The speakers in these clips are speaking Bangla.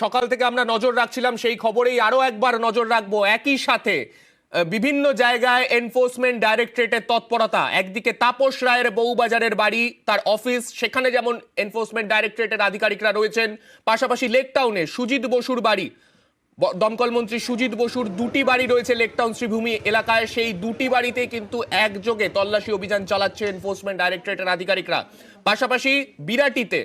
সকাল থেকে আমরা নজর রাখছিলাম সেই খবরেই আরো একবার নজর রাখবো। একই সাথে বিভিন্ন জায়গায় এনফোর্সমেন্ট ডাইরেক্টরেটের তৎপরতা। একদিকে তাপস রায়ের বউবাজারের বাড়ি, তার অফিস, সেখানে যেমন এনফোর্সমেন্ট ডাইরেক্টরেটের আধিকারিকরা রয়েছেন, পাশাপাশি লেকটাউনে সুজিত বসুর বাড়ি, দমকল মন্ত্রী সুজিত বসুর দুটি বাড়ি রয়েছে লেকটাউন শ্রীভূমি এলাকায়। সেই দুটি বাড়িতে কিন্তু একযোগে তল্লাশি অভিযান চালাচ্ছে এনফোর্সমেন্ট ডাইরেক্টরেটের আধিকারিকরা। পাশাপাশি বিরাটিতে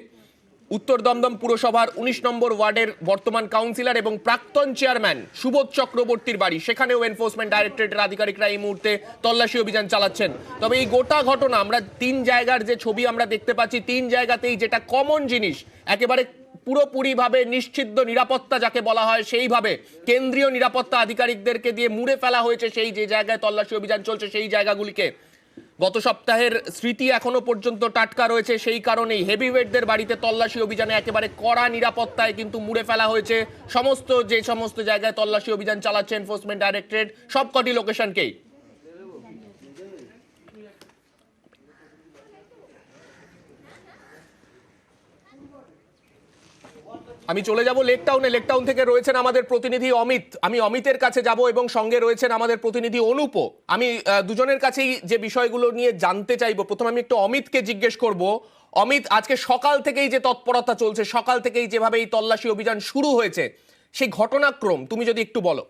উত্তর দমদম পুরসভার ১৯ নম্বর ওয়ার্ডের বর্তমান কাউন্সিলর এবং প্রাক্তন চেয়ারম্যান সুবোধ চক্রবর্তীর বাড়ি, সেখানেও এনফোর্সমেন্ট ডাইরেক্টরেটের আধিকারিকরা এই মুহূর্তে তল্লাশি অভিযান চালাচ্ছেন। তবে এই গোটা ঘটনা, আমরা তিন জায়গার যে ছবি আমরা দেখতে পাচ্ছি, তিন জায়গাতেই যেটা কমন জিনিস, একেবারে পুরোপুরিভাবে নিশ্চিদ্র নিরাপত্তা যাকে বলা হয়, সেইভাবে কেন্দ্রীয় নিরাপত্তা আধিকারিকদেরকে দিয়ে মুড়ে ফেলা হয়েছে সেই যে জায়গায় তল্লাশি অভিযান চলছে সেই জায়গাগুলিকে। গত সপ্তাহের স্মৃতি এখনো পর্যন্ত টাটকা রয়েছে, সেই কারণেই হেভিওয়েটদের বাড়িতে তল্লাশি অভিযানে একেবারে কড়া নিরাপত্তায় কিন্তু মুড়ে ফেলা হয়েছে যে সমস্ত জায়গায় তল্লাশি অভিযান চালাচ্ছে এনফোর্সমেন্ট ডাইরেক্টরেট, সবকটি লোকেশনকেই। আমি চলে যাব লেকটাউনে। লেকটাউন থেকে রয়েছেন আমাদের প্রতিনিধি অমিত। আমি অমিতের কাছে যাব এবং সঙ্গে রয়েছেন আমাদের প্রতিনিধি অনুপও। আমি দুজনের কাছেই যে বিষয়গুলো নিয়ে জানতে চাইবো, প্রথমে আমি একটু অমিতকে জিজ্ঞেস করব। অমিত, আজকে সকাল থেকেই যে তৎপরতা চলছে, সকাল থেকেই যেভাবে এই তল্লাশি অভিযান শুরু হয়েছে, সেই ঘটনাক্রম তুমি যদি একটু বলো।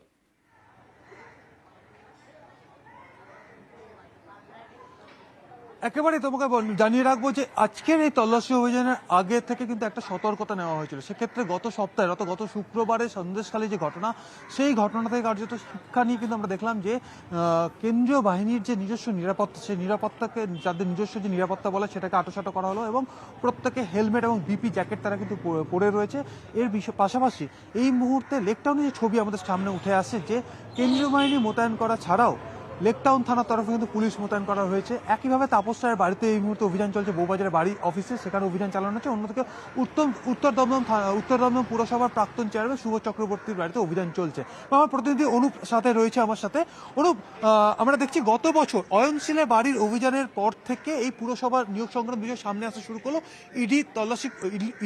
একেবারে তোমাকে জানিয়ে রাখবো যে আজকের এই তল্লাশি অভিযানের আগে থেকে কিন্তু একটা সতর্কতা নেওয়া হয়েছিল। সেক্ষেত্রে গত সপ্তাহে গত শুক্রবারে সন্দেশখালী যে ঘটনা, সেই ঘটনা থেকে কার্যত শিক্ষা নিয়ে কিন্তু আমরা দেখলাম যে কেন্দ্রীয় বাহিনীর যে নিজস্ব নিরাপত্তা, সেই নিরাপত্তাকে, যাদের নিজস্ব যে নিরাপত্তা বলে, সেটাকে আঁটোসাঁটো করা হলো এবং প্রত্যেকে হেলমেট এবং বিপি জ্যাকেট তারা কিন্তু পরে রয়েছে। এর পাশাপাশি এই মুহূর্তে লেকটাউনের যে ছবি আমাদের সামনে উঠে আসছে, যে কেন্দ্রীয় বাহিনী মোতায়েন করা ছাড়াও লেকটাউন থানার তরফে কিন্তু পুলিশ মোতায়েন করা হয়েছে। একইভাবে তাপস রায়ের বাড়িতে এই মুহূর্তে অভিযান চলছে, বউবাজারের বাড়ি অফিসে, সেখানে অভিযান চালানো হচ্ছে। অন্যদিকে উত্তর দমদম পুরসভার প্রাক্তন চেয়ারম্যান সুবোধ চক্রবর্তীর বাড়িতে অভিযান চলছে। আমার প্রতিনিধি অনুপ সাথে রয়েছে আমার সাথে। অনুপ, আমরা দেখছি গত বছর অয়নশীলের বাড়ির অভিযানের পর থেকে এই পুরসভার নিয়োগ সংক্রান্ত বিষয় সামনে আসা শুরু করলো।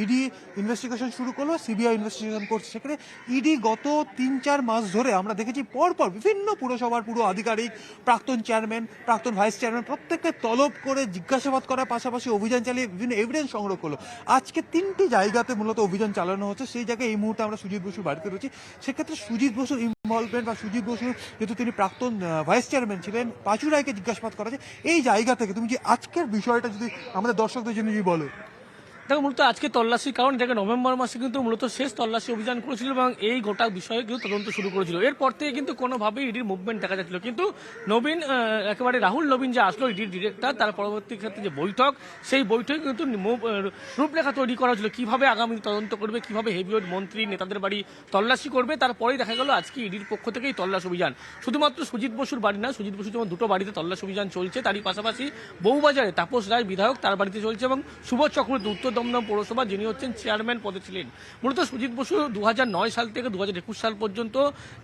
ইডি ইনভেস্টিগেশন শুরু করলো, সিবিআই ইনভেস্টিগেশন করছে। সেখানে ইডি গত ৩-৪ মাস ধরে আমরা দেখেছি পরপর বিভিন্ন পুরসভার পুরো আধিকারিক, প্রাক্তন চেয়ারম্যান, প্রাক্তন ভাইস চেয়ারম্যান, প্রত্যেককে তলব করে জিজ্ঞাসাবাদ করার পাশাপাশি অভিযান চালিয়ে বিভিন্ন এভিডেন্স সংগ্রহ করলো। আজকে 3টি জায়গাতে মূলত অভিযান চালানো হচ্ছে। সেই জায়গায় এই মুহূর্তে আমরা সুজিত বসুর বাড়িতে রয়েছি। সেক্ষেত্রে সুজিত বসুর ইনভলভমেন্ট বা সুজিত বসুর, যেহেতু তিনি প্রাক্তন ভাইস চেয়ারম্যান ছিলেন, পাঁচু রায়কে জিজ্ঞাসাবাদ করা যায়। এই জায়গা থেকে তুমি যে আজকের বিষয়টা যদি আমাদের দর্শকদের জন্য বলো। দেখো, মূলত আজকে তল্লাশির কারণ এটাকে নভেম্বর মাসে কিন্তু মূলত শেষ তল্লাশি অভিযান করেছিল এবং এই গোটা বিষয়ে কিন্তু তদন্ত শুরু করেছিল। এরপর থেকে কিন্তু কোনোভাবেই ইডির মুভমেন্ট দেখা যাচ্ছিল, কিন্তু একেবারে রাহুল নবীন যে আসলো ইডির ডিরেক্টর, তার পরবর্তী ক্ষেত্রে যে বৈঠক, সেই বৈঠকে কিন্তু রূপরেখা তৈরি করা হয়েছিল কীভাবে আগামী তদন্ত করবে, কীভাবে হেভিওয়েট মন্ত্রী নেতাদের বাড়ি তল্লাশি করবে। তারপরেই দেখা গেল আজকে ইডির পক্ষ থেকেই তল্লাশি অভিযান। শুধুমাত্র সুজিত বসুর বাড়ি না, সুজিত বসু যেমন দুটো বাড়িতে তল্লাশি অভিযান চলছে, তারই পাশাপাশি বউবাজারে তাপস রায় বিধায়ক, তার বাড়িতে চলছে, এবং সুবোধ চক্রবর্তী উত্তর দমদম পৌরসভা, যিনি হচ্ছেন চেয়ারম্যান পদে ছিলেন। মূলত সুজিত বসু 2009 সাল থেকে 2021 সাল পর্যন্ত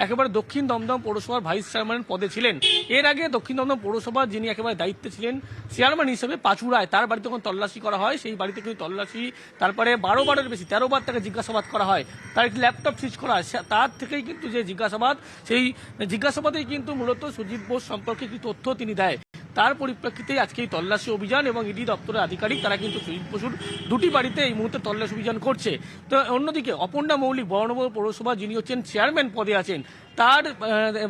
একেবারে দক্ষিণ দমদম পৌরসভার ভাইস চেয়ারম্যান পদে ছিলেন। এর আগে দক্ষিণ দমদম পৌরসভা যিনি একেবারে দায়িত্বে ছিলেন চেয়ারম্যান হিসেবে, পাঁচু রায়, তার বাড়িতে যখন তল্লাশি করা হয়, সেই বাড়িতে কিন্তু তল্লাশি, তারপরে 12 বারের বেশি 13 বার তাকে জিজ্ঞাসাবাদ করা হয়, তার একটি ল্যাপটপ সিজ করা হয়। তার থেকেই কিন্তু যে জিজ্ঞাসাবাদ, সেই জিজ্ঞাসাবাদেই কিন্তু মূলত সুজিত বোস সম্পর্কে কি তথ্য তিনি দেয়, তার পরিপ্রেক্ষিতে আজকে এই তল্লাশি অভিযান। এবং ইডি দপ্তরের আধিকারিক তারা কিন্তু সুজিত বসুর দুটি বাড়িতে এই মুহূর্তে তল্লাশি অভিযান করছে। তো অন্যদিকে অপর্ণা মৌলিক বরানগর পৌরসভা, যিনি হচ্ছেন চেয়ারম্যান পদে আছেন, তার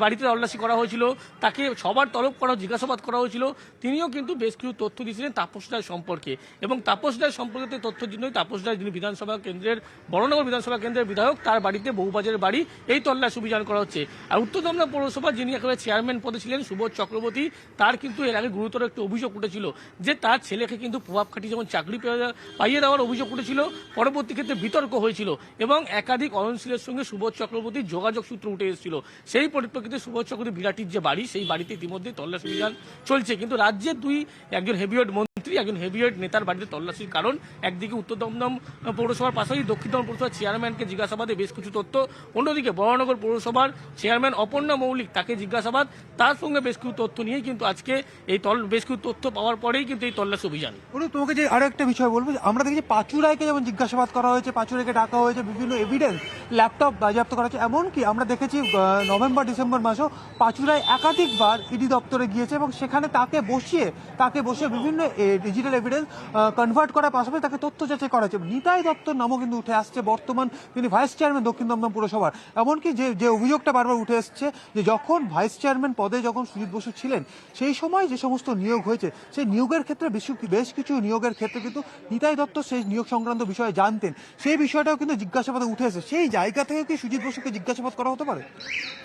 বাড়িতে তল্লাশি করা হয়েছিল, তাকে সবার তলব করা, জিজ্ঞাসাবাদ করা হয়েছিল। তিনিও কিন্তু বেশ কিছু তথ্য দিয়েছিলেন তাপস রায় সম্পর্কে, এবং তাপস রায় সম্পর্কিত তথ্যের জন্যই তাপস রায়, যিনি বিধানসভা কেন্দ্রের বরানগর বিধানসভা কেন্দ্রের বিধায়ক, তার বাড়িতে বউবাজারের বাড়ি এই তল্লাশি অভিযান করা হচ্ছে। আর উত্তর দমদম পৌরসভা, যিনি একেবারে চেয়ারম্যান পদে ছিলেন সুবোধ চক্রবর্তী, তার কিন্তু এর আগে গুরুতর একটি অভিযোগ উঠেছিল যে তার ছেলেকে কিন্তু প্রভাব খাটিয়ে যেমন চাকরি পাইয়ে দেওয়ার অভিযোগ উঠেছিল, পরবর্তী ক্ষেত্রে বিতর্ক হয়েছিল এবং একাধিক অয়নশীলের সঙ্গে সুবোধ চক্রবর্তীর যোগাযোগ সূত্র উঠে এসেছিল। সেই পরিপ্রেক্ষিতে সুবোধ চক্রবর্তী বিরাটির যে বাড়ি, সেই বাড়িতে ইতিমধ্যে তল্লাশি অভিযান চলছে। কিন্তু রাজ্যের একজন হেভিওয়েট মন্ত্রী নেত্রী, একজন হেভিওয়েট নেতার বাড়িতে তল্লাশির কারণ একদিকে উত্তর দমদম পৌরসভার পাশাপাশি দক্ষিণ দমদম পৌরসভার চেয়ারম্যানকে জিজ্ঞাসাবাদে বেশ কিছু তথ্য, অন্যদিকে বরানগর পৌরসভার চেয়ারম্যান অপর্ণা মৌলিক তাকে জিজ্ঞাসাবাদ, তার সঙ্গে বেশ কিছু তথ্য নিয়েই কিন্তু আজকে এই বেশ কিছু তথ্য পাওয়ার পরেই কিন্তু এই তল্লাশি অভিযান। তোমাকে যে আরো একটা বিষয় বলবো, আমরা দেখেছি পাঁচু রায়কে যেমন জিজ্ঞাসাবাদ করা হয়েছে, পাঁচু রায়কে ডাকা হয়েছে, বিভিন্ন এভিডেন্স ল্যাপটপ বাজেয়াপ্ত করা হয়েছে, এমনকি আমরা দেখেছি নভেম্বর ডিসেম্বর মাসেও পাঁচু রায় একাধিকবার ইডি দপ্তরে গিয়েছে এবং সেখানে তাকে বসিয়ে বিভিন্ন ডিজিটাল এভিডেন্স কনভার্ট করার পাশাপাশি তাকে তথ্য যাচাই করা হয়েছে। নিতাই দত্তর নামও কিন্তু উঠে আসছে, বর্তমান তিনি ভাইস চেয়ারম্যান দক্ষিণ দমদম পুরসভার। এমনকি যে অভিযোগটা বারবার উঠে এসছে যে যখন ভাইস চেয়ারম্যান পদে যখন সুজিত বসু ছিলেন সেই সময় যে সমস্ত নিয়োগ হয়েছে সেই নিয়োগের ক্ষেত্রে বেশ কিছু নিয়োগের ক্ষেত্রে কিন্তু নিতাই দত্ত সেই নিয়োগ সংক্রান্ত বিষয়ে জানতেন, সেই বিষয়টাও কিন্তু জিজ্ঞাসাবাদে উঠে এসেছে। সেই জায়গা থেকে কি সুজিত বসুকে জিজ্ঞাসাবাদ করা হতে পারে?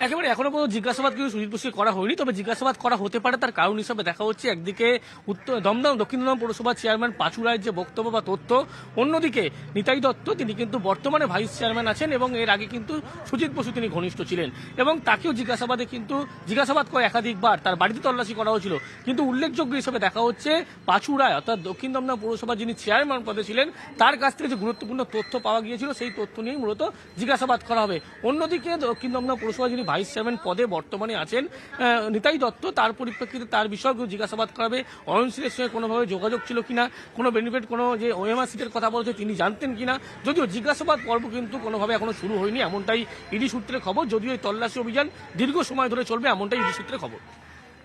একেবারে এখনো পর্যন্ত জিজ্ঞাসাবাদ কিন্তু সুজিত বসুকে করা হয়নি, তবে জিজ্ঞাসাবাদ করা হতে পারে। তার কারণ হিসাবে দেখা হচ্ছে একদিকে দক্ষিণ দমদম পৌরসভা চেয়ারম্যান পাঁচু রায়ের যে বক্তব্য বা তথ্য, অন্যদিকে নিতাই দত্ত তিনি কিন্তু বর্তমানে ভাইস চেয়ারম্যান আছেন এবং এর আগে কিন্তু সুজিত বসু তিনি ঘনিষ্ঠ ছিলেন এবং তাকেও জিজ্ঞাসাবাদ করে একাধিকবার তার বাড়িতে তল্লাশি করা হয়েছিল। কিন্তু উল্লেখযোগ্য হিসেবে দেখা হচ্ছে পাঁচু রায় অর্থাৎ দক্ষিণ দমদম পৌরসভা যিনি চেয়ারম্যান পদে ছিলেন তার কাছ থেকে যে গুরুত্বপূর্ণ তথ্য পাওয়া গিয়েছিল সেই তথ্য নিয়েই মূলত জিজ্ঞাসাবাদ করা হবে। অন্যদিকে দক্ষিণ দমদম পৌরসভা যিনি ভাইস চেয়ারম্যান পদে বর্তমানে আছেন নিতাই দত্ত, তার পরিপ্রেক্ষিতে তার বিষয়েও জিজ্ঞাসাবাদ করা হবে। অয়নশীলের সঙ্গে কোনোভাবে যোগাযোগ ছিল কিনা, কোনো বেনিফিট, কোনো যে ওএমআর সিটের কথা বলেছে তিনি জানতেন কিনা, যদিও জিজ্ঞাসাবাদ পর্ব কিন্তু কোনোভাবে এখনো শুরু হয়নি এমনটাই ইডি সূত্রে খবর, যদিও এই তল্লাশি অভিযান দীর্ঘ সময় ধরে চলবে এমনটাই ইডি সূত্রে খবর।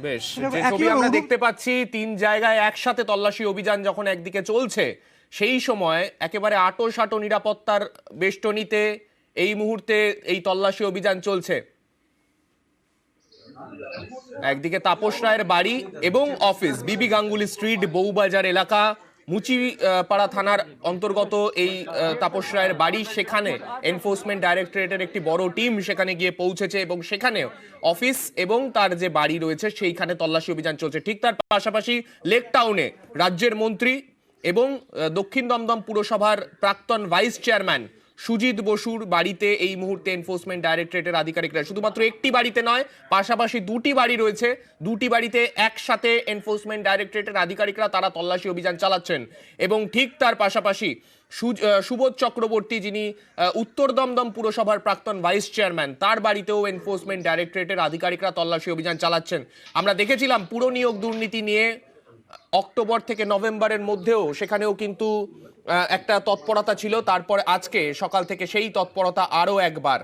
বেশ, যে ছবি আমরা দেখতে পাচ্ছি, 3 জায়গায় একসাথে তল্লাশি অভিযান যখন একদিকে চলছে সেই সময় একেবারে আঁটো নিরাপত্তার বেষ্টনীতে এই মুহূর্তে এই তল্লাশি অভিযান চলছে। একদিকে তাপস রায়ের বাড়ি এবং অফিস, বিবি গাঙ্গুলি স্ট্রিট, বউবাজার এলাকা, মুচিপাড়া থানার অন্তর্গত এই তাপস রায়ের বাড়ি, সেখানে এনফোর্সমেন্ট ডাইরেক্টরেটের একটি বড় টিম সেখানে গিয়ে পৌঁছেছে এবং সেখানে অফিস এবং তার যে বাড়ি রয়েছে সেইখানে তল্লাশি অভিযান চলছে। ঠিক তার পাশাপাশি লেক টাউনে রাজ্যের মন্ত্রী এবং দক্ষিণ দমদম পুরসভার প্রাক্তন ভাইস চেয়ারম্যান সুজিত বসুর বাড়িতে এই মুহূর্তে এনফোর্সমেন্ট ডাইরেক্টরেটের আধিকারিকরা, শুধুমাত্র একটি বাড়িতে নয়, পাশাপাশি 2টি বাড়ি রয়েছে, 2টি বাড়িতে একসাথে এনফোর্সমেন্ট ডাইরেক্টরেটের আধিকারিকরা তারা তল্লাশি অভিযান চালাচ্ছেন। এবং ঠিক তার পাশাপাশি সুবোধ চক্রবর্তী যিনি উত্তর দমদম পুরসভার প্রাক্তন ভাইস চেয়ারম্যান, তার বাড়িতেও এনফোর্সমেন্ট ডাইরেক্টরেটের আধিকারিকরা তল্লাশি অভিযান চালাচ্ছেন। আমরা দেখেছিলাম পুর নিয়োগ দুর্নীতি নিয়ে অক্টোবর থেকে নভেম্বরের মধ্যেও সেখানেও কিন্তু একটা তৎপরতা ছিল, তারপর আজকে সকাল থেকে সেই তৎপরতা আরো একবার।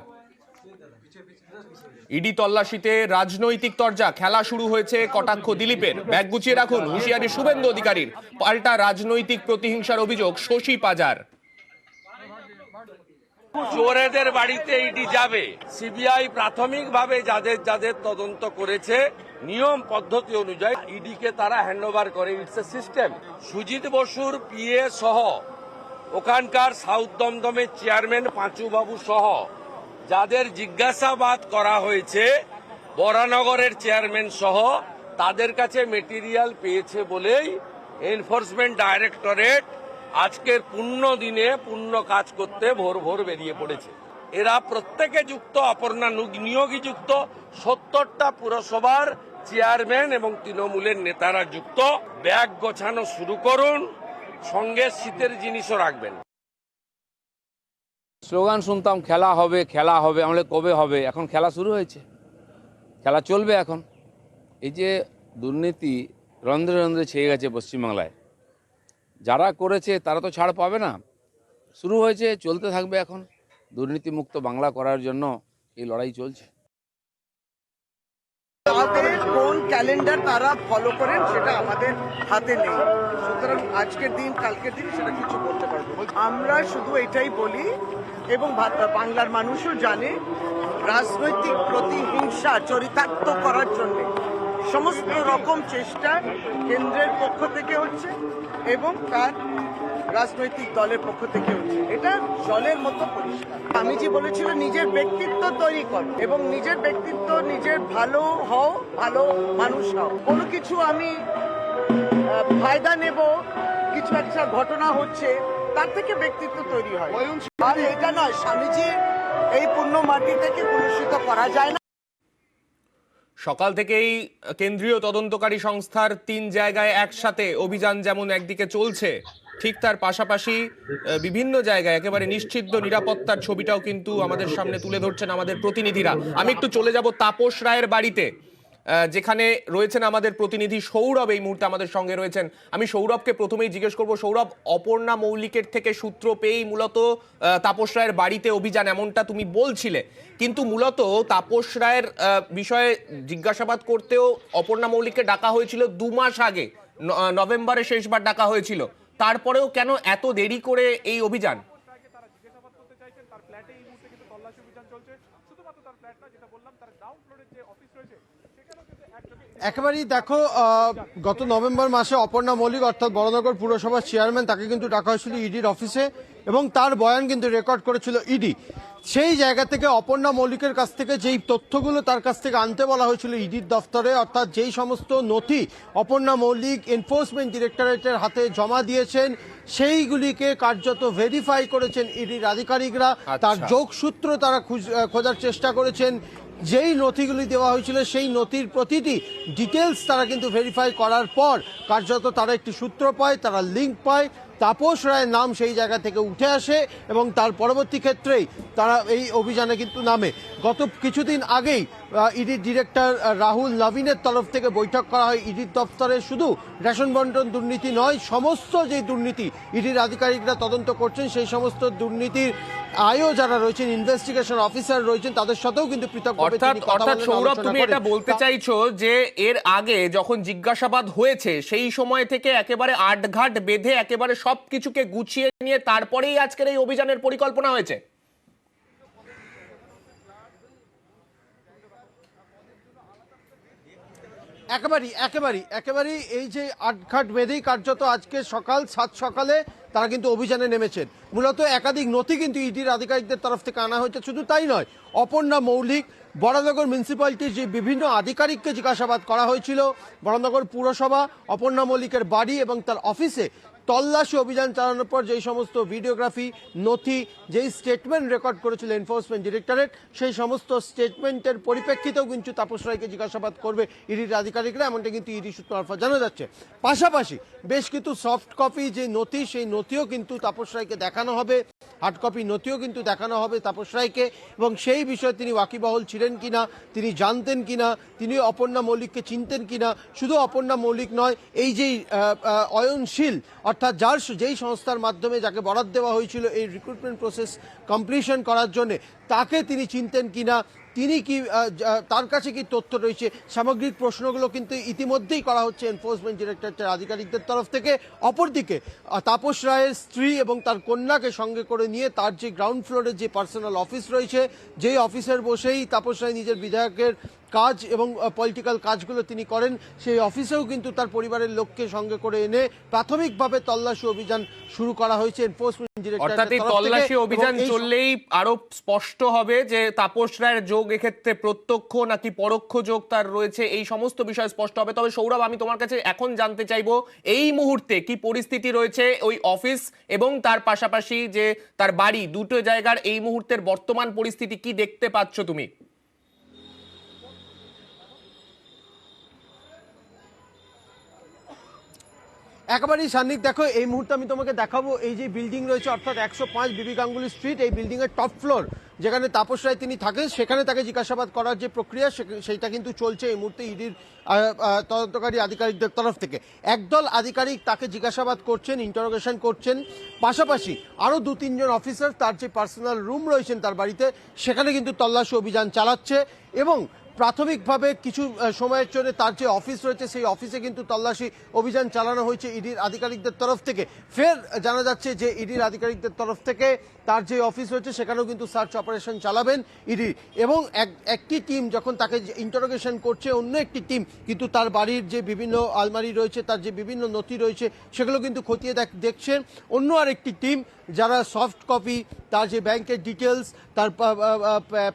ইডি তল্লাশিতে রাজনৈতিক তরজা, খেলা শুরু হয়েছে কটাক্ষ দিলীপের, ব্যাগ গুছিয়ে রাখুন হুঁশিয়ারি শুভেন্দু অধিকারীর, পাল্টা রাজনৈতিক প্রতিহিংসার অভিযোগ শশী পাজার। চোরেদের বাড়িতে ইডি যাবে, সিবিআই প্রাথমিকভাবে যাদের তদন্ত করেছে নিয়ম পদ্ধতি অনুযায়ী ইডিকে তারা হ্যান্ডওভার করে। It's a system. সুজিত বসুর পিএ সহ ওখানকার সাউথ দমদমের চেয়ারম্যান পাঁচু বাবু সহ যাদের জিজ্ঞাসাবাদ করা হয়েছে, বরানগরের চেয়ারম্যান সহ, তাদের কাছে মেটেরিয়াল পেয়েছে বলেই এনফোর্সমেন্ট ডাইরেক্টরেট আজকের পূর্ণ দিনে পূর্ণ কাজ করতে ভোর বেরিয়ে পড়েছে। এরা প্রত্যেকে যুক্ত, অপর্ণা নিয়োগী যুক্ত, 70টা পুরসভার চেয়ারম্যান এবং তৃণমূলের নেতারা যুক্ত। ব্যাগ গোছানো শুরু করুন, সঙ্গে শীতের জিনিসও রাখবেন। স্লোগান শুনতাম খেলা হবে খেলা হবে, আমরা কবে হবে? এখন খেলা শুরু হয়েছে, খেলা চলবে এখন। এই যে দুর্নীতি রন্ধ্রে রন্ধ্রে ছেয়ে গেছে পশ্চিমবাংলায়, যারা করেছে তারা তো ছাড় পাবে না। শুরু হয়েছে, চলতে থাকবে। এখন দুর্নীতিমুক্ত বাংলা করার জন্য এই লড়াই চলছে। কোন ক্যালেন্ডার তারা ফলো করেন সেটা আমাদের হাতে নেই, সুতরাং আজকের দিন কালকের দিন সেটা কিছু বলতে পারবো। আমরা শুধু এটাই বলি এবং বাংলার মানুষও জানে, রাজনৈতিক প্রতিহিংসা চরিতার্থ করার জন্য সমস্ত রকম চেষ্টা কেন্দ্রের পক্ষ থেকে হচ্ছে এবং তার রাজনৈতিক দলের পক্ষ থেকে হচ্ছে। এটা জলের মতো পরিষ্কার। স্বামীজি বলেছিল নিজের ব্যক্তিত্ব তৈরি করো এবং নিজের ব্যক্তিত্ব, নিজের ভালো হও, ভালো মানুষ হও। কোনো কিছু আমি ফায়দা নেব, কিছু একটা ঘটনা হচ্ছে, তার থেকে ব্যক্তিত্ব তৈরি হয়। আর এটা নয়, স্বামীজি এই পুণ্য মাটি থেকে কলুষিত করা যায় না। সকাল থেকেই কেন্দ্রীয় তদন্তকারী সংস্থার 3 জায়গায় একসাথে অভিযান যেমন একদিকে চলছে, ঠিক তার পাশাপাশি বিভিন্ন জায়গায় একেবারে নিশ্চিদ্র নিরাপত্তার ছবিটাও কিন্তু আমাদের সামনে তুলে ধরছেন আমাদের প্রতিনিধিরা। আমি একটু চলে যাব তাপস রায়ের বাড়িতে, যেখানে রয়েছেন আমাদের প্রতিনিধি সৌরভ, এই মুহূর্তে আমাদের সঙ্গে রয়েছেন। আমি সৌরভকে প্রথমেই জিজ্ঞেস করব, সৌরভ, অপর্ণা মৌলিকের থেকে সূত্র পেয়েই মূলত তাপস রায়ের বাড়িতে অভিযান এমনটা তুমি বলছিলে, কিন্তু মূলত তাপস রায়ের বিষয়ে জিজ্ঞাসাবাদ করতেও অপর্ণা মৌলিককে ডাকা হয়েছিল 2 মাস আগে, নভেম্বরে শেষবার ডাকা হয়েছিল। তারপরেও কেন এত দেরি করে এই অভিযান? একেবারেই দেখো, গত নভেম্বর মাসে অপর্ণা মৌলিক অর্থাৎ বড়নগর পুরসভার চেয়ারম্যান, তাকে কিন্তু ডাকা হয়েছিল ইডির অফিসে এবং তার বয়ান কিন্তু রেকর্ড করেছিল ইডি। সেই জায়গা থেকে অপর্ণা মৌলিকের কাছ থেকে যেই তথ্যগুলো তার কাছ থেকে আনতে বলা হয়েছিল ইডির দফতরে, অর্থাৎ যেই সমস্ত নথি অপর্ণা মৌলিক এনফোর্সমেন্ট ডিরেক্টরেটের হাতে জমা দিয়েছেন, সেইগুলিকে কার্যত ভেরিফাই করেছেন ইডির আধিকারিকরা। তার যোগসূত্র তারা খোঁজার চেষ্টা করেছেন। যেই নথিগুলি দেওয়া হয়েছিল সেই নথির প্রতিটি ডিটেলস তারা কিন্তু ভেরিফাই করার পর কার্যত তারা একটি সূত্র পায়, তারা লিঙ্ক পায়, তাপস রায়ের নাম সেই জায়গা থেকে উঠে আসে এবং তার পরবর্তী ক্ষেত্রেই তারা এই অভিযানে কিন্তু নামে। গত কিছুদিন আগেই ইডির ডিরেক্টর রাহুল নবীনের তরফ থেকে বৈঠক করা হয় ইডির দপ্তরে। শুধু রেশন বন্টন দুর্নীতি নয়, সমস্ত যে দুর্নীতি ইডির আধিকারিকরা তদন্ত করছেন, সেই সমস্ত দুর্নীতির আয়ও যারা রয়েছেন, ইনভেস্টিগেশন অফিসার রয়েছেন, তাদের সাথেও কিন্তু পৃথকভাবে তিনি কথা অর্থাৎ বলেন, সৌরভ, আলোচনা তুমি করেন। এটা বলতে চাইছো যে এর আগে যখন জিজ্ঞাসাবাদ হয়েছে সেই সময় থেকে একেবারে আটঘাট বেঁধে একেবারে সবকিছুকে গুছিয়ে নিয়ে তারপরেই আজকের এই অভিযানের পরিকল্পনা হয়েছে? একেবারেই এই যে আটঘাট বেঁধেই কার্যত আজকে সকাল 7 সকালে তারা কিন্তু অভিযানে নেমেছেন। মূলত একাধিক নথি কিন্তু ইডির আধিকারিকদের তরফ থেকে আনা হয়েছে। শুধু তাই নয়, অপর্ণা মৌলিক, বড়নগর মিউনিসিপ্যালিটির যে বিভিন্ন আধিকারিককে জিজ্ঞাসাবাদ করা হয়েছিল, বড়নগর পুরসভা, অপর্ণা মৌলিকের বাড়ি এবং তার অফিসে তল্লাশি অভিযান চালানোর পর যেই সমস্ত ভিডিওগ্রাফি, নথি, যেই স্টেটমেন্ট রেকর্ড করেছিল এনফোর্সমেন্ট ডিরেক্টরেট, সেই সমস্ত স্টেটমেন্টের পরিপ্রেক্ষিতেও কিন্তু তাপস রায়কে জিজ্ঞাসাবাদ করবে ইডির আধিকারিকরা, এমনটা কিন্তু ইডি সূত্র মারফত জানা যাচ্ছে। পাশাপাশি বেশ কিছু সফট কপি যে নথি, সেই নথিও কিন্তু তাপস রায়কে দেখানো হবে, হার্ড কপি নথিও কিন্তু দেখানো হবে তাপস রায়কে, এবং সেই বিষয়ে তিনি ওয়াকিবহল ছিলেন কিনা, তিনি জানতেন কিনা, তিনি অপর্ণা মৌলিককে চিনতেন কিনা। শুধু অপর্ণা মৌলিক নয়, এই যেই অয়নশীল অর্থাৎ যেই সংস্থার মাধ্যমে যাকে বরাদ দেওয়া হয়েছিল এই রিক্রুটমেন্ট প্রসেস কমপ্লিশন করার জন্য, তাকে তিনি চিনতেন কিনা, তিনি কি তার কাছে কি তথ্য রয়েছে, সামগ্রিক প্রশ্নগুলো কিন্তু ইতিমধ্যেই করা হচ্ছে এনফোর্সমেন্ট ডিরেক্টরেটের আধিকারিকদের তরফ থেকে। অপরদিকে তাপস রায়ের স্ত্রী এবং তার কন্যাকে সঙ্গে করে নিয়ে তার যে গ্রাউন্ড ফ্লোরে যে পার্সোনাল অফিস রয়েছে, যেই অফিসের বসেই তাপস রায় নিজের বিধায়কের কাজ এবং পলিটিক্যাল কাজগুলো তিনি করেন, সেই অফিসেও কিন্তু তার পরিবারের লোককে সঙ্গে করে এনে প্রাথমিকভাবে তল্লাশি অভিযান শুরু করা হয়েছে এনফোর্সমেন্ট অর্থাৎ এই তল্লাশি অভিযান চললেই আরো স্পষ্ট হবে যে তাপস রায়ের যোগ এক্ষেত্রে প্রত্যক্ষ নাকি পরোক্ষ যোগ তার রয়েছে, এই সমস্ত বিষয় স্পষ্ট হবে। তবে সৌরভ, আমি তোমার কাছে এখন জানতে চাইবো এই মুহূর্তে কি পরিস্থিতি রয়েছে ওই অফিস এবং তার পাশাপাশি যে তার বাড়ি, দুটো জায়গার এই মুহূর্তের বর্তমান পরিস্থিতি কি দেখতে পাচ্ছ তুমি? একেবারেই সান্নিক, দেখো এই মুহূর্তে আমি তোমাকে দেখাবো এই যে বিল্ডিং রয়েছে, অর্থাৎ 105 বিবি গাঙ্গুলি স্ট্রিট, এই বিল্ডিং এর টপ ফ্লোর যেখানে তাপস রায় তিনি থাকেন, সেখানে তাকে জিজ্ঞাসাবাদ করার যে প্রক্রিয়া সেইটা কিন্তু চলছে এই মুহূর্তে ইডির তদন্তকারী আধিকারিকদের তরফ থেকে। একদল আধিকারিক তাকে জিজ্ঞাসাবাদ করছেন, ইন্টারোগেশন করছেন, পাশাপাশি আরও 2-3 জন অফিসার তার যে পার্সোনাল রুম রয়েছেন তার বাড়িতে, সেখানে কিন্তু তল্লাশি অভিযান চালাচ্ছে এবং প্রাথমিকভাবে কিছু সময়ের জন্য তার যে অফিস রয়েছে সেই অফিসে কিন্তু তল্লাশি অভিযান চালানো হয়েছে ইডির আধিকারিকদের তরফ থেকে। ফের জানা যাচ্ছে যে ইডির আধিকারিকদের তরফ থেকে তার যে অফিস রয়েছে সেখানেও কিন্তু সার্চ অপারেশন চালাবেন ইডি, এবং একটি টিম যখন তাকে ইন্টারোগেশন করছে, অন্য একটি টিম কিন্তু তার বাড়ির যে বিভিন্ন আলমারি রয়েছে, তার যে বিভিন্ন নথি রয়েছে সেগুলো কিন্তু খতিয়ে দেখছেন। অন্য আরেকটি টিম যারা সফট কপি, তার যে ব্যাংকের ডিটেলস, তার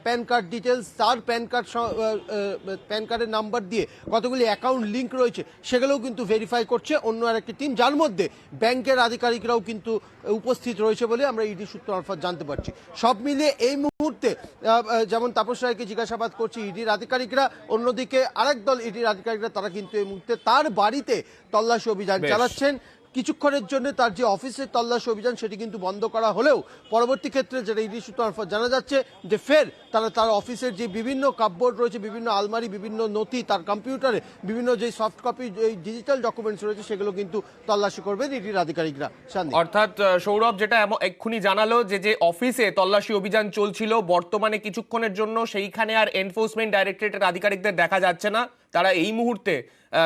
প্যান কার্ড ডিটেলস, তার প্যান কার্ডের নাম্বার দিয়ে কতগুলি অ্যাকাউন্ট লিঙ্ক রয়েছে সেগুলোও কিন্তু ভেরিফাই করছে অন্য আরেকটি টিম, যার মধ্যে ব্যাংকের আধিকারিকরাও কিন্তু উপস্থিত রয়েছে বলে আমরা ইডি সূত্র মারফত জানতে পারছি। সব মিলিয়ে এই মুহূর্তে যেমন তাপস রায়কে জিজ্ঞাসাবাদ করছে ইডির আধিকারিকরা, অন্যদিকে আরেক দল ইডির আধিকারিকরা তারা কিন্তু এই মুহূর্তে তার বাড়িতে তল্লাশি অভিযান বেশ। চালাচ্ছেন। কিছুক্ষণের জন্য তার যে অফিসের তল্লাশি অভিযান সেটি কিন্তু বন্ধ করা হলেও পরবর্তী ক্ষেত্রে যেটা ইডি সূত্র মারফত জানা যাচ্ছে যে ফের তারা তার অফিসের যে বিভিন্ন কাপবোর্ড রয়েছে, বিভিন্ন আলমারি, বিভিন্ন নথি, তার কম্পিউটারে বিভিন্ন যে সফট কপি ডিজিটাল ডকুমেন্টস রয়েছে সেগুলো কিন্তু তল্লাশি করবেন ইডির আধিকারিকরা। শান্তি। অর্থাৎ সৌরভ যেটা এক্ষুনি জানালো যে অফিসে তল্লাশি অভিযান চলছিল বর্তমানে কিছুক্ষণের জন্য সেইখানে আর এনফোর্সমেন্ট ডাইরেক্টরেটের আধিকারিকদের দেখা যাচ্ছে না, তারা এই মুহূর্তে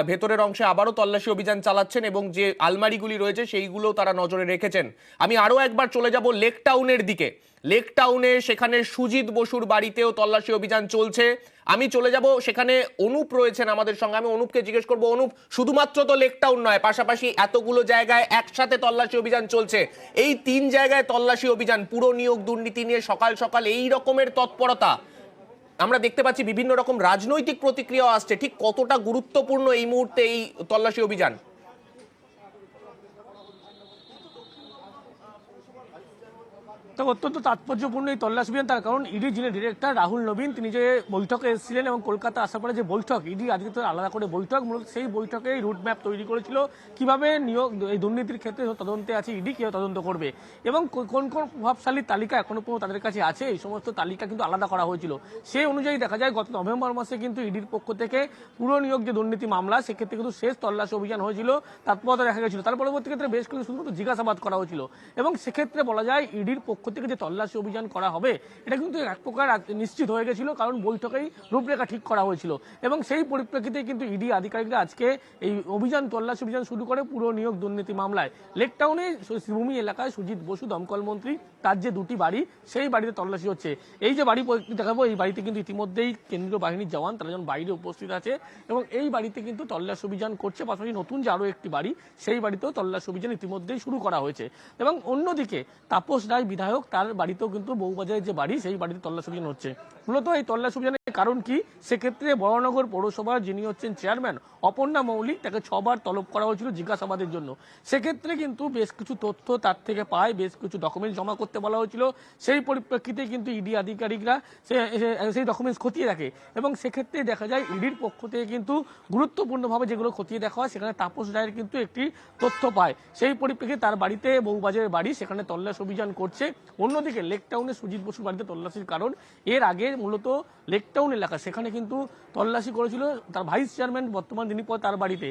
ভেতরের অংশে আবারও তল্লাশি অভিযান চালাচ্ছেন এবং যে আলমারিগুলি রয়েছে সেইগুলো তারা নজরে রেখেছেন। আমি আরও একবার চলে যাব লেক টাউনের দিকে। লেক টাউনে সেখানে সুজিত বসুর বাড়িতেও তল্লাশি অভিযান চলছে। আমি চলে যাব, সেখানে অনুপ রয়েছেন আমাদের সঙ্গে, আমি অনুপকে জিজ্ঞেস করবো, অনুপ শুধুমাত্র তো লেক টাউন নয়, পাশাপাশি এতগুলো জায়গায় একসাথে তল্লাশি অভিযান চলছে, এই 3 জায়গায় তল্লাশি অভিযান, পুরো নিয়োগ দুর্নীতি নিয়ে সকাল সকাল এই রকমের তৎপরতা আমরা দেখতে পাচ্ছি, বিভিন্ন রকম রাজনৈতিক প্রতিক্রিয়া আসছে, ঠিক কতটা গুরুত্বপূর্ণ এই মুহূর্তে এই তল্লাশি অভিযান? তো অত্যন্ত তাৎপর্যপূর্ণ এই তল্লাশি অভিযান, তার কারণ ইডি যিনি ডিরেক্টর রাহুল নবীন তিনি যে বৈঠকে এসেছিলেন এবং কলকাতা আসার পরে যে বৈঠক, ইডি আজকে আলাদা করে বৈঠক, মূলত সেই বৈঠকে রুট ম্যাপ তৈরি করেছিল কিভাবে নিয়োগ এই দুর্নীতির ক্ষেত্রে তদন্তে আছে ইডি, কিভাবে তদন্ত করবে এবং কোন কোন প্রভাবশালী তালিকা এখনো পর্যন্ত তাদের কাছে আছে, এই সমস্ত তালিকা কিন্তু আলাদা করা হয়েছিল। সেই অনুযায়ী দেখা যায় গত নভেম্বর মাসে কিন্তু ইডির পক্ষ থেকে পুরো নিয়োগ যে দুর্নীতি মামলা সেক্ষেত্রে কিন্তু শেষ তল্লাশি অভিযান হয়েছিল, তৎপরতা দেখা গেছিল। তার পরবর্তী ক্ষেত্রে বেশ কিছু শুধুমাত্র জিজ্ঞাসাবাদ করা হয়েছিল এবং সেক্ষেত্রে বলা যায় ইডির পক্ষ থেকে যে তল্লাশি অভিযান করা হবে এটা কিন্তু এক প্রকার নিশ্চিত হয়ে গেছিল, কারণ বৈঠকেই রূপরেখা ঠিক করা হয়েছিল এবং সেই পরিপ্রেক্ষিতে কিন্তু ইডি আধিকারিকরা আজকে এই অভিযান তল্লাশি অভিযান শুরু করে পুরো নিয়োগ দুর্নীতি মামলায়। লেক টাউনে শ্রীভূমি এলাকায় সুজিত বসু দমকল মন্ত্রী তার যে 2টি বাড়ি, সেই বাড়িতে তল্লাশি হচ্ছে। এই যে বাড়ি দেখাবো, এই বাড়িতে কিন্তু ইতিমধ্যেই কেন্দ্রীয় বাহিনীর জওয়ান তারা যেন বাইরে উপস্থিত আছে এবং এই বাড়িতে কিন্তু তল্লাশি অভিযান করছে। পাশাপাশি নতুন যে আরো একটি বাড়ি, সেই বাড়িতেও তল্লাশি অভিযান ইতিমধ্যেই শুরু করা হয়েছে এবং অন্যদিকে তাপস রায় বিধায়ক তার বাড়িতেও কিন্তু বউবাজারের যে বাড়ি, সেই বাড়িতে তল্লাশি অভিযান হচ্ছে। মূলত এই তল্লাশি অভিযানের কারণ কি, সেক্ষেত্রে বরানগর পৌরসভার যিনি হচ্ছেন চেয়ারম্যান অপর্ণা মৌলিক, তাকে 6 বার তলব করা হয়েছিল জিজ্ঞাসাবাদের জন্য। সেক্ষেত্রে কিন্তু বেশ কিছু তথ্য তার থেকে পায়, বেশ কিছু ডকুমেন্টস জমা করতে বলা হয়েছিল, সেই পরিপ্রেক্ষিতে কিন্তু ইডি আধিকারিকরা সেই ডকুমেন্টস খতিয়ে দেখে এবং সেক্ষেত্রে দেখা যায় ইডির পক্ষ থেকে কিন্তু গুরুত্বপূর্ণভাবে যেগুলো খতিয়ে দেখা হয় সেখানে তাপস রায়ের কিন্তু একটি তথ্য পায়। সেই পরিপ্রেক্ষিতে তার বাড়িতে, বউবাজারের বাড়ি, সেখানে তল্লাশি অভিযান করছে। অন্যদিকে লেক টাউনে সুজিত বসুর বাড়িতে তল্লাশির কারণ, এর আগে মূলত লেক টাউন এলাকা সেখানে কিন্তু তল্লাশি করেছিল তার ভাইস চেয়ারম্যান বর্তমান যিনি তার বাড়িতে,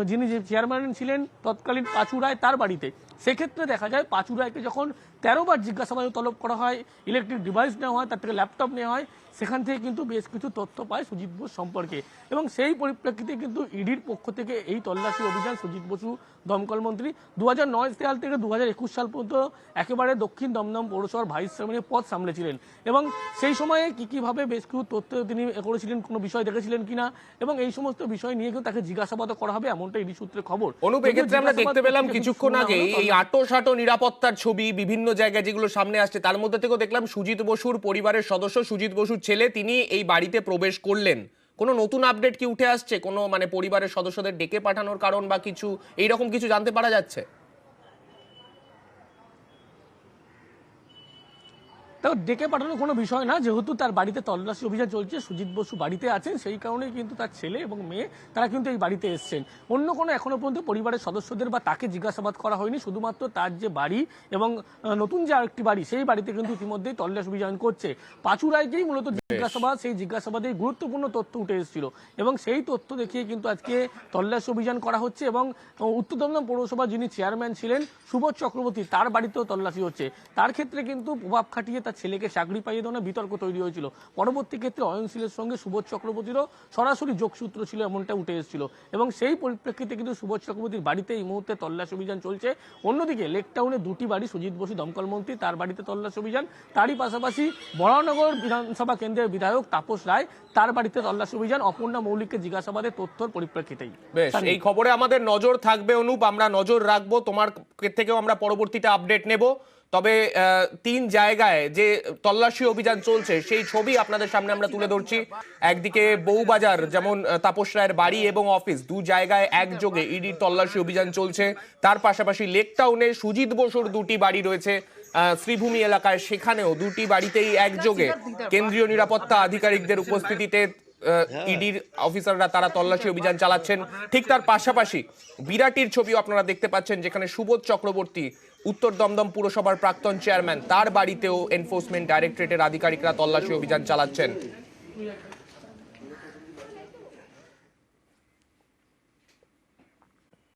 যিনি যে চেয়ারম্যান ছিলেন তৎকালীন পাঁচু রায় তার বাড়িতে। সেক্ষেত্রে দেখা যায় পাঁচু রায়কে যখন 13 বার জিজ্ঞাসাবাদে তলব করা হয়, ইলেকট্রিক ডিভাইস নেওয়া হয়, তার থেকে ল্যাপটপ নেওয়া হয়, সেখান থেকে কিন্তু বেশ কিছু তথ্য পায় সুজিত বোস সম্পর্কে এবং সেই পরিপ্রেক্ষিতে কিন্তু ইডির পক্ষ থেকে এই তল্লাশি অভিযান। সুজিত বসু দমকল মন্ত্রী 2009 সাল থেকে 2021 সাল পর্যন্ত একেবারে দক্ষিণ দমদম পৌরসভার ভাইস চেয়ারম্যানের পদ সামলেছিলেন এবং সেই সময়ে কিভাবে বেশ কিছু তথ্য তিনি করেছিলেন, কোনো বিষয় দেখেছিলেন কিনা এবং এই সমস্ত বিষয় নিয়ে কিন্তু তাকে জিজ্ঞাসাবাদও করা হবে, এমনটা ইডি সূত্রে খবর। অনুপ, এক্ষেত্রে আমরা দেখতে পেলাম কিছুক্ষণ আগে এই আটো নিরাপত্তার ছবি বিভিন্ন জায়গায় যেগুলো সামনে আসছে, তার মধ্যে থেকেও দেখলাম সুজিত বসুর পরিবারের সদস্য, সুজিত বসুর ছেলে, তিনি এই বাড়িতে প্রবেশ করলেন। কোনো নতুন আপডেট কি উঠে আসছে, কোনো মানে পরিবারের সদস্যদের ডেকে পাঠানোর কারণ বা কিছু এইরকম কিছু জানতে পারা যাচ্ছে? তাও ডেকে পাঠানোর কোনো বিষয় না, যেহেতু তার বাড়িতে তল্লাশি অভিযান চলছে, সুজিত বসু বাড়িতে আছেন, সেই কারণেই কিন্তু তার ছেলে এবং মেয়ে তারা কিন্তু এই বাড়িতে এসছেন। অন্য কোনো এখনো পর্যন্ত পরিবারের সদস্যদের বা তাকে জিজ্ঞাসাবাদ করা হয়নি, শুধুমাত্র তার যে বাড়ি এবং নতুন যে আরেকটি বাড়ি, সেই বাড়িতে কিন্তু ইতিমধ্যেই তল্লাশি অভিযান করছে। পাঁচু রায়কেই মূলত জিজ্ঞাসাবাদ, সেই জিজ্ঞাসাবাদে গুরুত্বপূর্ণ তথ্য উঠে এসেছিল এবং সেই তথ্য দেখিয়ে কিন্তু আজকে তল্লাশি অভিযান করা হচ্ছে এবং উত্তর দমদম পৌরসভার যিনি চেয়ারম্যান ছিলেন সুবোধ চক্রবর্তী, তার বাড়িতেও তল্লাশি হচ্ছে। তার ক্ষেত্রে কিন্তু প্রভাব খাটিয়ে ছেলেকে চাকরি পাইয়ে দেওয়ার বিতর্ক তৈরি হয়েছিল। পরবর্তী ক্ষেত্রে অয়নশীলের সঙ্গে সুবোধ চক্রবর্তীরও সরাসরি যোগসূত্র ছিল, এমনটা উঠে এসেছিল এবং সেই পরিপ্রেক্ষিতে কিন্তু সুবোধ চক্রবর্তীর বাড়িতে এই মুহূর্তে তল্লাশি অভিযান চলছে। অন্যদিকে লেক টাউনে 2টি বাড়ি, সুজিত বসু দমকল মন্ত্রী তার বাড়িতে তল্লাশি অভিযান, তারই পাশাপাশি বরানগর বিধানসভা কেন্দ্রের বিধায়ক তাপস রায় তার বাড়িতে তল্লাশি অভিযান অপর্ণা মৌলিককে জিজ্ঞাসাবাদের তথ্যর পরিপ্রেক্ষিতেই। বেশ, এই খবরে আমাদের নজর থাকবে অনুপ, আমরা নজর রাখবো, তোমার থেকেও আমরা পরবর্তীতে আপডেট নেব। তবে 3 জায়গায় যে তল্লাশি অভিযান চলছে সেই ছবি আপনাদের সামনে আমরা তুলে ধরছি। একদিকে বউবাজার, যেমন তাপস রায়ের বাড়ি এবং অফিস, 2 জায়গায় একযোগে ইডির তল্লাশি অভিযান চলছে। তার পাশাপাশি লেক টাউনে সুজিত বসুর 2টি বাড়ি রয়েছে শ্রীভূমি এলাকায়, সেখানেও 2টি বাড়িতেই একযোগে কেন্দ্রীয় নিরাপত্তা আধিকারিকদের উপস্থিতিতে ইডির অফিসাররা তারা তল্লাশি অভিযান চালাচ্ছেন। ঠিক তার পাশাপাশি বিরাটির ছবিও আপনারা দেখতে পাচ্ছেন, যেখানে সুবোধ চক্রবর্তী, উত্তর দমদম পুরসভার প্রাক্তন চেয়ারম্যান, তার বাড়িতেও এনফোর্সমেন্ট ডাইরেক্টরেটের আধিকারিকরা তল্লাশি অভিযান চালাচ্ছেন।